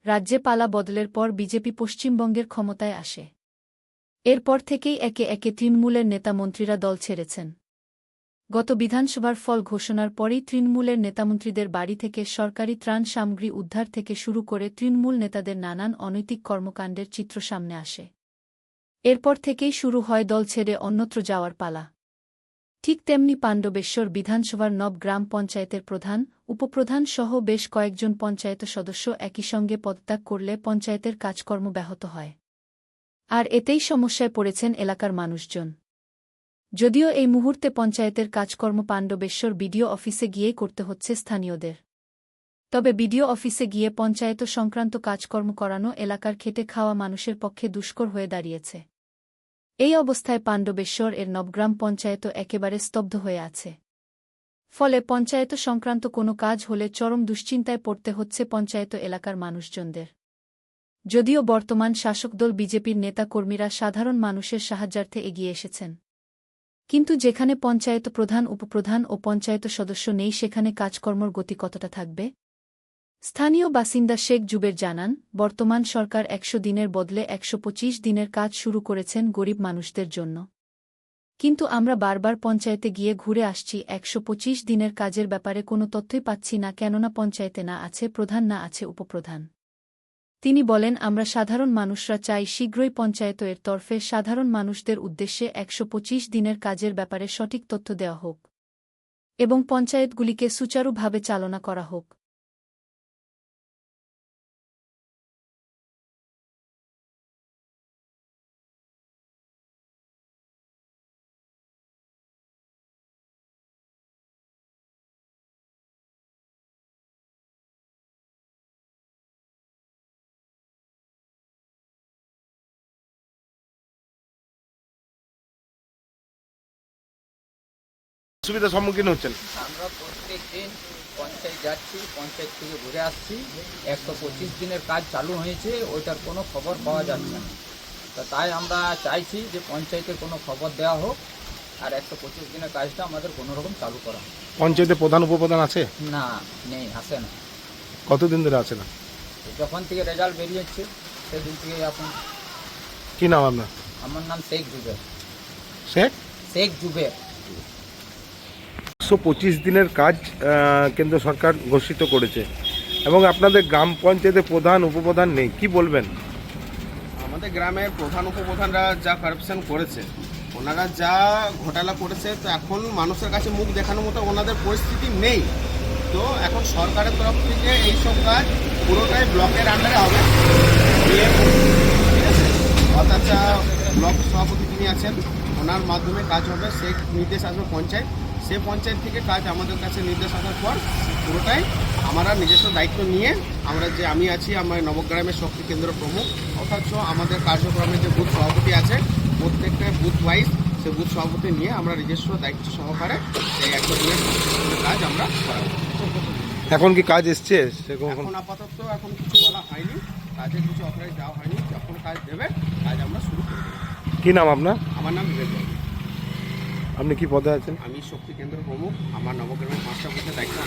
রাজ্যে পালা বদলের পর বিজেপি পশ্চিমবঙ্গের ক্ষমতায় আসে। এরপর থেকেই একে একে তৃণমূলের নেতামন্ত্রীরা দল ছেড়েছেন। গত বিধানসভার ফল ঘোষণার পরই তৃণমূলের নেতামন্ত্রীদের বাড়ি থেকে সরকারি ত্রাণ সামগ্রী উদ্ধার থেকে শুরু করে তৃণমূল নেতাদের নানান অনৈতিক কর্মকাণ্ডের চিত্র সামনে আসে। এরপর থেকেই শুরু হয় দল ছেড়ে অন্যত্র যাওয়ার পালা। ঠিক তেমনি পাণ্ডবেশ্বর বিধানসভার নব গ্রাম পঞ্চায়েতের প্রধান, উপপ্রধান সহ বেশ কয়েকজন পঞ্চায়েত সদস্য একই সঙ্গে পদত্যাগ করলে পঞ্চায়েতের কাজকর্ম ব্যাহত হয়। আর এতেই সমস্যায় পড়েছেন এলাকার মানুষজন। যদিও এই মুহূর্তে পঞ্চায়েতের কাজকর্ম পাণ্ডবেশ্বর বিডিও অফিসে গিয়েই করতে হচ্ছে স্থানীয়দের। তবে বিডিও অফিসে গিয়ে পঞ্চায়েত সংক্রান্ত কাজকর্ম করানো এলাকার খেটে খাওয়া মানুষের পক্ষে দুষ্কর হয়ে দাঁড়িয়েছে। এই অবস্থায় পাণ্ডবেশ্বর এর নবগ্রাম পঞ্চায়েত একেবারে স্তব্ধ হয়ে আছে। ফলে পঞ্চায়েত সংক্রান্ত কোনো কাজ হলে চরম দুশ্চিন্তায় পড়তে হচ্ছে পঞ্চায়েত এলাকার মানুষজনদের। যদিও বর্তমান শাসকদল বিজেপির নেতা-কর্মীরা সাধারণ মানুষের সাহায্যার্থে এগিয়ে এসেছেন, কিন্তু যেখানে পঞ্চায়েত প্রধান, উপপ্রধান ও পঞ্চায়েত সদস্য নেই সেখানে কাজকর্মর গতি কতটা থাকবে? স্থানীয় বাসিন্দা শেখ জুবের জানান, বর্তমান সরকার ১০০ দিনের বদলে ১২৫ দিনের কাজ শুরু করেছেন গরিব মানুষদের জন্য। কিন্তু আমরা বারবার পঞ্চায়েতে গিয়ে ঘুরে আসছি, ১২৫ দিনের কাজের ব্যাপারে কোনো তথ্যই পাচ্ছি না, কেননা পঞ্চায়েতে না আছে প্রধান, না আছে উপপ্রধান। তিনি বলেন, আমরা সাধারণ মানুষরা চাই শীঘ্রই পঞ্চায়েত এর তরফে সাধারণ মানুষদের উদ্দেশ্যে ১২৫ দিনের কাজের ব্যাপারে সঠিক তথ্য দেওয়া হোক এবং পঞ্চায়েতগুলিকে সুচারুভাবে চালনা করা হোক। সুবিধার সম্মুখীন হচ্ছেন? আমরা প্রত্যেক দিন পঞ্চায়েত যাচ্ছি, পঞ্চায়েত থেকে ঘুরে আসছি। ১২৫ দিনের কাজ চালু হয়েছে, ওইটার কোনো খবর পাওয়া যাচ্ছে না। তো তাই আমরা চাইছি যে পঞ্চায়েতের কোনো খবর দেওয়া হোক আর ১২৫ দিনের কাজটা আমাদের কোনোরকম চালু করা হোক। পঞ্চায়েতে প্রধান উপপ্রধান আছে? না, নেই, আসে না। কতদিন ধরে আছে না? যখন থেকে রেজাল্ট বেরিয়েছে সেদিন থেকে এখন। কি নাম আপনার? আমার নাম শেখ জুবের। শেখ জুবের। ১২৫ দিনের কাজ কেন্দ্র সরকার ঘোষিত করেছে এবং আপনাদের গ্রাম পঞ্চায়েতে প্রধান উপপ্রধান নেই, কি বলবেন? আমাদের গ্রামের প্রধান উপপ্রধানরা যা কারাপশন করেছে, ওনারা যা ঘোটালা করেছে, তো এখন মানুষের কাছে মুখ দেখানোর মতো ওনাদের পরিস্থিতি নেই। তো এখন সরকারের তরফ থেকে এইসব কাজ পুরোটাই ব্লকের আন্ডারে হবে। ঠিক আছে, অর্থাৎ ব্লক সভাপতি যিনি আছেন ওনার মাধ্যমে কাজ হবে। সে নির্দেশ আসবে পঞ্চায়েত, সে পঞ্চায়েত থেকে কাজ আমাদের কাছে নির্দেশ আসার পর পুরোটাই আমরা নিজস্ব দায়িত্ব নিয়ে আমি আছি, আমার নবগ্রামের শক্তি কেন্দ্র প্রমুখ, অর্থাৎ আমাদের কার্যক্রমের যে বুথ সভাপতি আছে প্রত্যেকটা বুথ ওয়াইজ সে বুথ সভাপতি নিয়ে আমরা নিজস্ব দায়িত্ব সহকারে এই ১০০ দিনের কাজ আমরা করাবো। এখন কি কাজ এসছে? এখন আপাতত এখন কিছু বলা হয়নি, কাজের কিছু অথরাইজ দেওয়া হয়নি। যখন কাজ দেবে কাজ আমরা শুরু করব। কি নাম আপনার? আমার নাম বিবেক। আপনি কি পদে আছেন? আমি শক্তি কেন্দ্র প্রমুখ, আমার নবগ্রামের ৫টা বুথের দায়িত্ব।